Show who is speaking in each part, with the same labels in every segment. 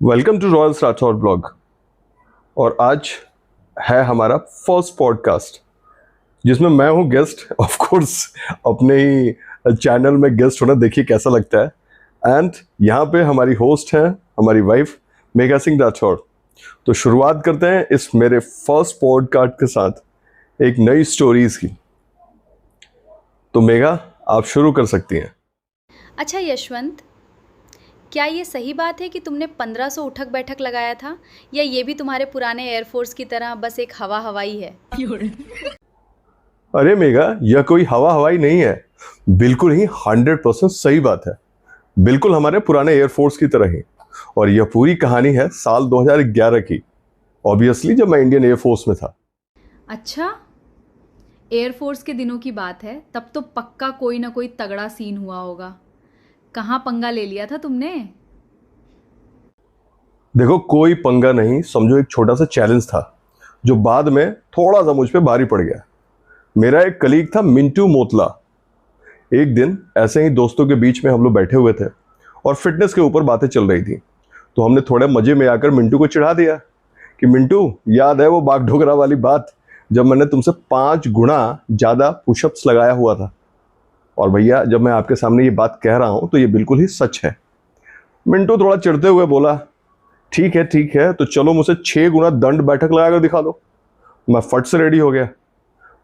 Speaker 1: Welcome to Royal Rathore blog. और आज है हमारा फर्स्ट पॉडकास्ट जिसमें मैं हूं गेस्ट। ऑफ कोर्स अपने ही चैनल में गेस्ट होना देखिए कैसा लगता है। एंड यहाँ पे हमारी होस्ट है हमारी वाइफ मेघा सिंह राठौर। तो शुरुआत करते हैं इस मेरे फर्स्ट पॉडकास्ट के साथ एक नई स्टोरीज की। तो मेघा आप शुरू कर सकती हैं।
Speaker 2: अच्छा यशवंत, क्या ये सही बात है कि तुमने 1500 उठक बैठक लगाया था, या ये भी तुम्हारे पुराने एयरफोर्स की तरह बस एक हवाई है?
Speaker 1: अरे मेघा, यह कोई हवाई नहीं है, बिल्कुल ही 100% सही बात है। बिल्कुल हमारे पुराने एयरफोर्स की तरह ही। और यह पूरी कहानी है साल 2011 की, ऑब्वियसली जब मैं इंडियन एयरफोर्स में था।
Speaker 2: अच्छा, एयरफोर्स के दिनों की बात है, तब तो पक्का कोई ना कोई तगड़ा सीन हुआ होगा। कहाँ पंगा ले लिया था तुमने?
Speaker 1: देखो, कोई पंगा नहीं, समझो एक छोटा सा चैलेंज था जो बाद में थोड़ा सा मुझ पे भारी पड़ गया। मेरा एक कलीग था मिंटू मोतला। एक दिन ऐसे ही दोस्तों के बीच में हम लोग बैठे हुए थे और फिटनेस के ऊपर बातें चल रही थी। तो हमने थोड़े मजे में आकर मिंटू को चिढ़ा दिया कि मिंटू, याद है वो बागडोगरा वाली बात जब मैंने तुमसे 5 गुना ज्यादा पुशअप्स लगाया हुआ था? और भैया, जब मैं आपके सामने ये बात कह रहा हूं तो ये बिल्कुल ही सच है। मिंटू थोड़ा चिढ़ते हुए बोला, ठीक है, तो चलो मुझे 6 गुना दंड बैठक लगाकर दिखा दो। मैं फट से रेडी हो गया।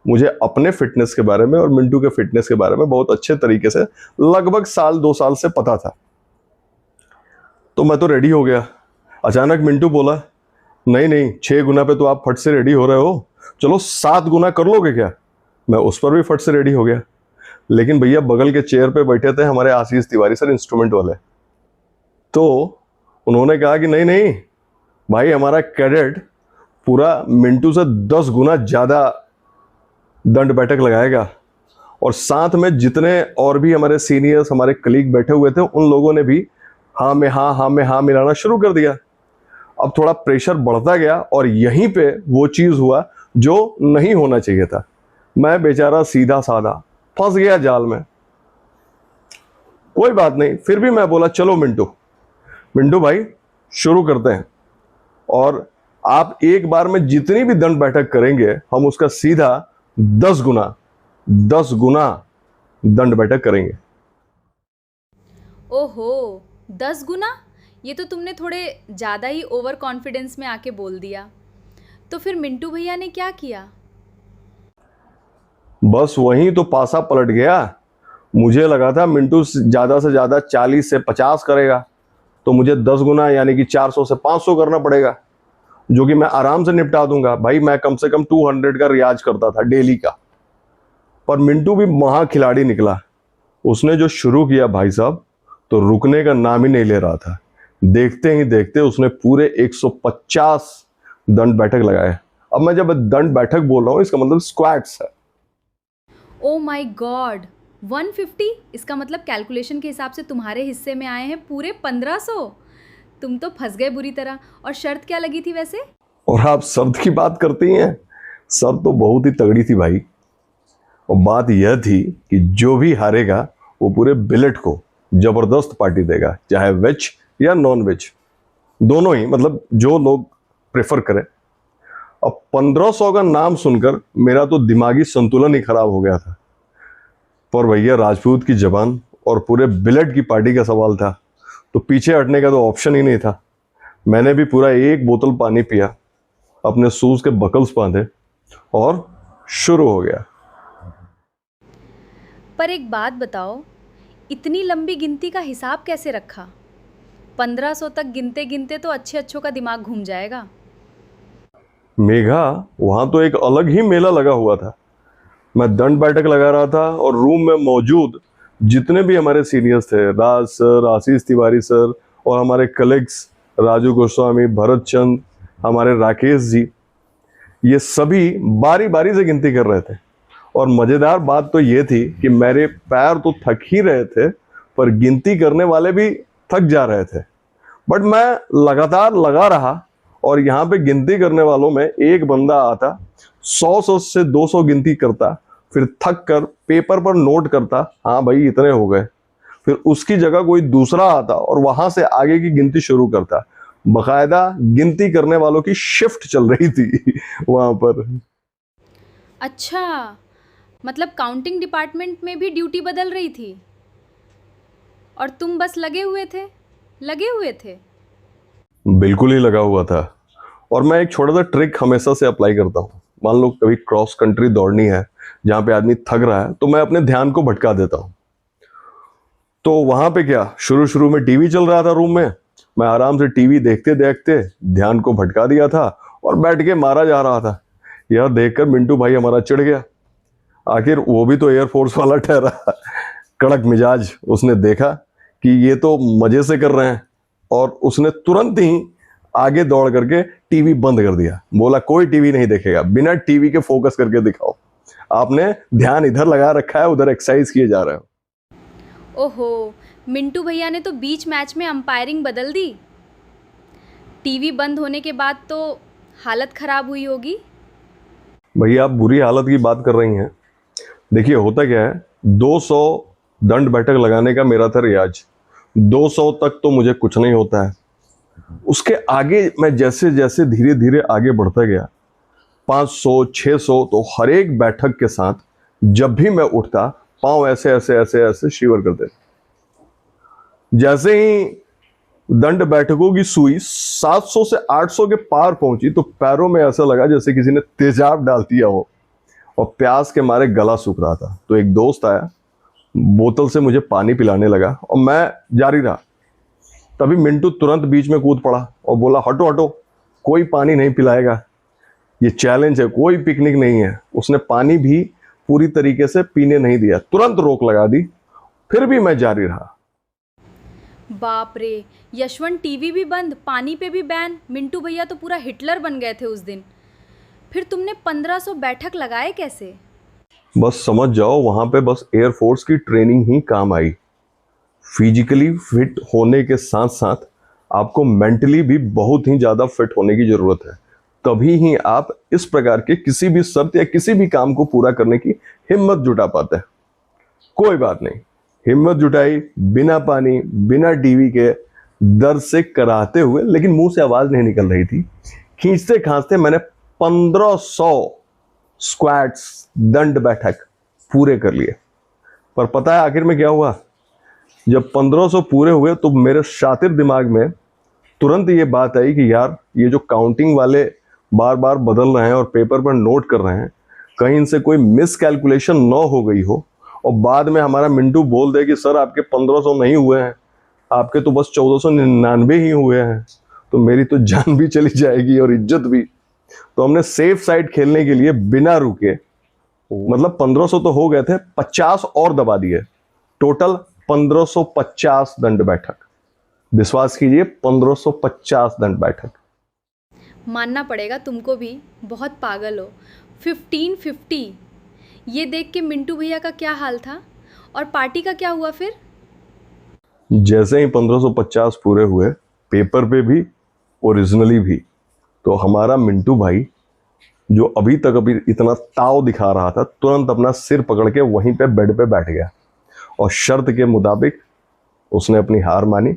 Speaker 1: मुझे अपने फिटनेस के बारे में और मिंटू के फिटनेस के बारे में बहुत अच्छे तरीके से लगभग 1-2 साल से पता था। तो मैं तो रेडी हो गया। अचानक मिंटू बोला, नहीं, 6 गुना पे तो आप फट से रेडी हो रहे हो, चलो 7 गुना कर लोगे क्या? मैं उस पर भी फट से रेडी हो गया। लेकिन भैया, बगल के चेयर पे बैठे थे हमारे आशीष तिवारी सर, इंस्ट्रूमेंट वाले। तो उन्होंने कहा कि नहीं भाई, हमारा कैडेट पूरा मिंटू से 10 गुना ज्यादा दंड बैठक लगाएगा। और साथ में जितने और भी हमारे सीनियर्स, हमारे कलीग बैठे हुए थे, उन लोगों ने भी हाँ में हाँ मिलाना शुरू कर दिया। अब थोड़ा प्रेशर बढ़ता गया और यहीं पे वो चीज हुआ जो नहीं होना चाहिए था। मैं बेचारा सीधा साधा फंस गया जाल में। कोई बात नहीं, फिर भी मैं बोला, चलो मिंटू भाई शुरू करते हैं। और आप एक बार में जितनी भी दंड बैठक करेंगे, हम उसका सीधा 10 गुना दंड बैठक करेंगे।
Speaker 2: ओहो, 10 गुना? ये तो तुमने थोड़े ज़्यादा ही ओवर कॉन्फिडेंस में आके बोल दिया। तो फिर मिंटू भैया ने क्या किया?
Speaker 1: बस वहीं तो पासा पलट गया। मुझे लगा था मिंटू ज्यादा से ज्यादा 40 से 50 करेगा, तो मुझे 10 गुना यानी कि 400 से 500 करना पड़ेगा, जो कि मैं आराम से निपटा दूंगा। भाई, मैं कम से कम 200 का रियाज करता था डेली का। पर मिंटू भी महा खिलाड़ी निकला। उसने जो शुरू किया भाई साहब, तो रुकने का नाम ही नहीं ले रहा था। देखते ही देखते उसने पूरे 150 दंड बैठक लगाए। अब मैं जब दंड बैठक बोल रहा हूं, इसका मतलब स्क्वाट्स है।
Speaker 2: Oh my God, 150? इसका मतलब कैलकुलेशन के हिसाब से तुम्हारे हिस्से में आए हैं पूरे 1500। तुम तो फंस गए बुरी तरह। और शर्त क्या लगी थी वैसे?
Speaker 1: और आप शर्त की बात करती हैं? शर्त तो बहुत ही तगड़ी थी भाई। और बात यह थी कि जो भी हारेगा वो पूरे बिलेट को जबरदस्त पार्टी देगा, चाहे वेज या नॉन वेज, दोनों ही, मतलब जो लोग प्रेफर करें। अब 1500 का नाम सुनकर मेरा तो दिमागी संतुलन ही खराब हो गया था। पर भैया, राजपूत की जबान और पूरे बिलेट की पार्टी का सवाल था, तो पीछे हटने का तो ऑप्शन ही नहीं था। मैंने भी पूरा 1 बोतल पानी पिया, अपने शूज के बकल्स बांधे और शुरू हो गया।
Speaker 2: पर एक बात बताओ, इतनी लंबी गिनती का हिसाब कैसे रखा? 1500 तक गिनते गिनते तो अच्छों का दिमाग घूम जाएगा।
Speaker 1: मेघा, वहां तो एक अलग ही मेला लगा हुआ था। मैं दंड बैठक लगा रहा था और रूम में मौजूद जितने भी हमारे सीनियर्स थे, राज सर, आशीष तिवारी सर और हमारे कलीग्स राजू गोस्वामी, भरत चंद, हमारे राकेश जी, ये सभी बारी बारी से गिनती कर रहे थे। और मजेदार बात तो ये थी कि मेरे पैर तो थक ही रहे थे, पर गिनती करने वाले भी थक जा रहे थे। बट मैं लगातार लगा रहा। और यहाँ पे गिनती करने वालों में एक बंदा आता, 100 से 200 गिनती करता, फिर थक कर पेपर पर नोट करता, हाँ भाई इतने हो गए। फिर उसकी जगह कोई दूसरा आता और वहां से आगे की गिनती शुरू करता। बकायदा गिनती करने वालों की शिफ्ट चल रही थी वहां पर।
Speaker 2: अच्छा, मतलब काउंटिंग डिपार्टमेंट में भी ड्यूटी बदल रही थी और तुम बस लगे हुए थे।
Speaker 1: बिल्कुल ही लगा हुआ था। और मैं एक छोटा सा ट्रिक हमेशा से अप्लाई करता हूँ। मान लो कभी क्रॉस कंट्री दौड़नी है जहां पे आदमी थक रहा है, तो मैं अपने ध्यान को भटका देता हूँ। तो वहां पे क्या, शुरू शुरू में टीवी चल रहा था रूम में, मैं आराम से टीवी देखते देखते ध्यान को भटका दिया था और बैठ के मारा जा रहा था। यह देखकर मिंटू भाई हमारा चिढ़ गया। आखिर वो भी तो एयरफोर्स वाला ठहरा। कड़क मिजाज, उसने देखा कि ये तो मजे से कर रहे हैं, और उसने तुरंत ही आगे दौड़ करके टीवी बंद कर दिया। बोला कोई टीवी नहीं देखेगा, बिना टीवी के फोकस करके दिखाओ। आपने ध्यान इधर लगा रखा है, उधर एक्सरसाइज किए जा रहे हो।
Speaker 2: ओहो, मिंटू भैया ने तो बीच मैच में अंपायरिंग बदल दी। टीवी बंद होने के बाद तो हालत खराब हुई होगी।
Speaker 1: भैया आप बुरी हालत की बात कर रही हैं। देखिए होता क्या है, 200 दंड बैठक लगाने का मेरा था रियाज। 200 तक तो मुझे कुछ नहीं होता है। उसके आगे मैं जैसे जैसे धीरे धीरे आगे बढ़ता गया, 500 600, तो हर एक बैठक के साथ जब भी मैं उठता, पांव ऐसे ऐसे ऐसे ऐसे शिवर करते। जैसे ही दंड बैठकों की सुई 700 से 800 के पार पहुंची, तो पैरों में ऐसा लगा जैसे किसी ने तेजाब डाल दिया हो, और प्यास के मारे गला सूख रहा था। तो एक दोस्त आया, बोतल से मुझे पानी पिलाने लगा और मैं जारी रहा। तभी मिंटू तुरंत बीच में कूद पड़ा और बोला हटो हटो, कोई पानी नहीं पिलाएगा, ये चैलेंज है, कोई पिकनिक नहीं है। उसने पानी भी पूरी तरीके से पीने नहीं दिया, तुरंत रोक लगा दी। फिर भी मैं जारी रहा।
Speaker 2: बाप रे, यशवंत टीवी भी बंद, पानी पे भी बैन। मिंटू भैया तो पूरा हिटलर बन गए थे उस दिन। फिर तुमने 1500 बैठक लगाए कैसे?
Speaker 1: बस समझ जाओ, वहां पे बस एयरफोर्स की ट्रेनिंग ही काम आई। फिजिकली फिट होने के साथ साथ आपको मेंटली भी बहुत ही ज्यादा फिट होने की जरूरत है। तभी ही आप इस प्रकार के किसी भी शर्त या किसी भी काम को पूरा करने की हिम्मत जुटा पाते हैं। कोई बात नहीं, हिम्मत जुटाई, बिना पानी बिना टीवी के, दर्द से कराहते हुए, लेकिन मुंह से आवाज नहीं निकल रही थी, खींचते खांचते मैंने 1500 स्क्वाट्स दंड बैठक पूरे कर लिए। पर पता है आखिर में क्या हुआ? जब 1500 पूरे हुए तो मेरे शातिर दिमाग में तुरंत ये बात आई कि यार, ये जो काउंटिंग वाले बार बार बदल रहे हैं और पेपर पर नोट कर रहे हैं, कहीं इनसे कोई मिस कैलकुलेशन न हो गई हो और बाद में हमारा मिंटू बोल दे कि सर आपके 1500 नहीं हुए हैं, आपके तो बस 1499 ही हुए हैं, तो मेरी तो जान भी चली जाएगी और इज्जत भी। तो हमने सेफ साइड खेलने के लिए बिना रुके, मतलब 1500 तो हो गए थे, 50 और दबा दिए। टोटल 1550 दंड बैठक। विश्वास कीजिए, 1550 दंड बैठक।
Speaker 2: मानना पड़ेगा तुमको भी, बहुत पागल हो। 1550, ये देख के मिंटू भैया का क्या हाल था? और पार्टी का क्या हुआ फिर?
Speaker 1: जैसे ही 1550 पूरे हुए, पेपर पे भी ओरिजिनली भी, तो हमारा मिंटू भाई जो अभी इतना ताव दिखा रहा था, तुरंत अपना सिर पकड़ के वहीं पे बेड पे बैठ गया और शर्त के मुताबिक उसने अपनी हार मानी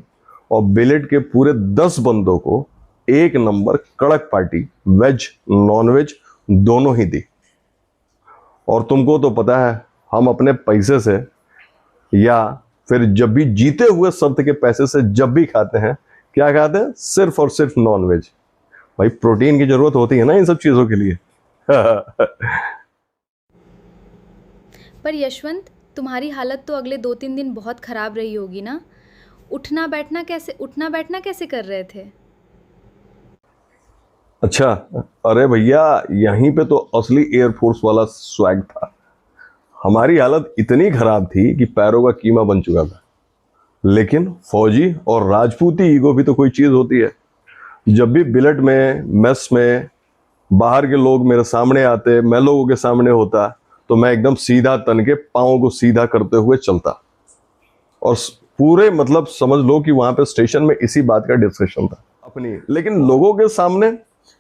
Speaker 1: और बिलेट के पूरे 10 बंदों को 1 नंबर कड़क पार्टी, वेज नॉन वेज दोनों ही दी। और तुमको तो पता है, हम अपने पैसे से या फिर जब भी जीते हुए शब्द के पैसे से जब भी खाते हैं, क्या खाते हैं? सिर्फ और सिर्फ नॉन वेज। भाई प्रोटीन की जरूरत होती है ना इन सब चीजों के लिए।
Speaker 2: पर यशवंत, तुम्हारी हालत तो अगले 2-3 दिन बहुत खराब रही होगी ना? उठना बैठना कैसे कर रहे थे?
Speaker 1: अच्छा, अरे भैया, यहीं पे तो असली एयरफोर्स वाला स्वैग था। हमारी हालत इतनी खराब थी कि पैरों का कीमा बन चुका था। लेकिन फौजी और राजपूती ईगो भी तो कोई चीज होती है। जब भी बिलेट में, मेस में बाहर के लोग मेरे सामने आते, मैं लोगों के सामने होता, तो मैं एकदम सीधा तन के पाँव को सीधा करते हुए चलता। और पूरे मतलब समझ लो कि वहां पे स्टेशन में इसी बात का डिस्कशन था अपनी। लेकिन लोगों के सामने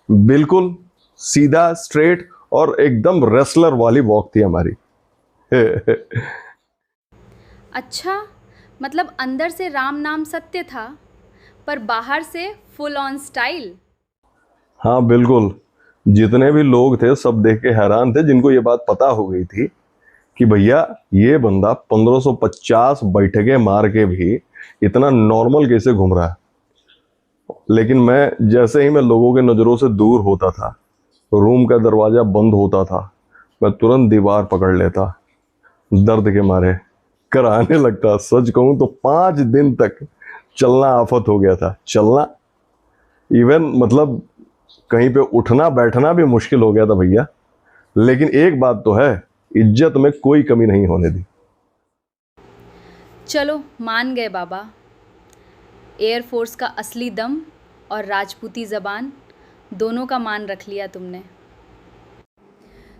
Speaker 1: बिल्कुल सीधा, स्ट्रेट और एकदम रेसलर वाली वॉक थी हमारी।
Speaker 2: अच्छा, मतलब अंदर से राम नाम सत्य था, पर बाहर से फुल ऑन स्टाइल।
Speaker 1: हाँ बिल्कुल, जितने भी लोग थे सब देख के हैरान थे, जिनको ये बात पता हो गई थी कि भैया ये बंदा 1550 बैठकें मार के भी इतना नॉर्मल कैसे घूम रहा है। लेकिन मैं जैसे ही मैं लोगों के नज़रों से दूर होता था, रूम का दरवाज़ा बंद होता था, मैं तुरंत दीवार पकड़ लेता, दर्द के मारे कराने लगता। सच कहूँ तो 5 दिन तक चलना आफत हो गया था। चलना, इवन मतलब कहीं पे उठना बैठना भी मुश्किल हो गया था भैया। लेकिन एक बात तो है, इज्जत में कोई कमी नहीं होने दी।
Speaker 2: चलो मान गए बाबा, एयरफोर्स का असली दम और राजपूती ज़बान दोनों का मान रख लिया तुमने।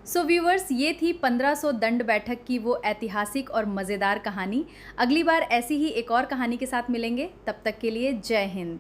Speaker 2: सो व्यूवर्स, ये थी 1500 दंड बैठक की वो ऐतिहासिक और मज़ेदार कहानी। अगली बार ऐसी ही एक और कहानी के साथ मिलेंगे, तब तक के लिए जय हिंद।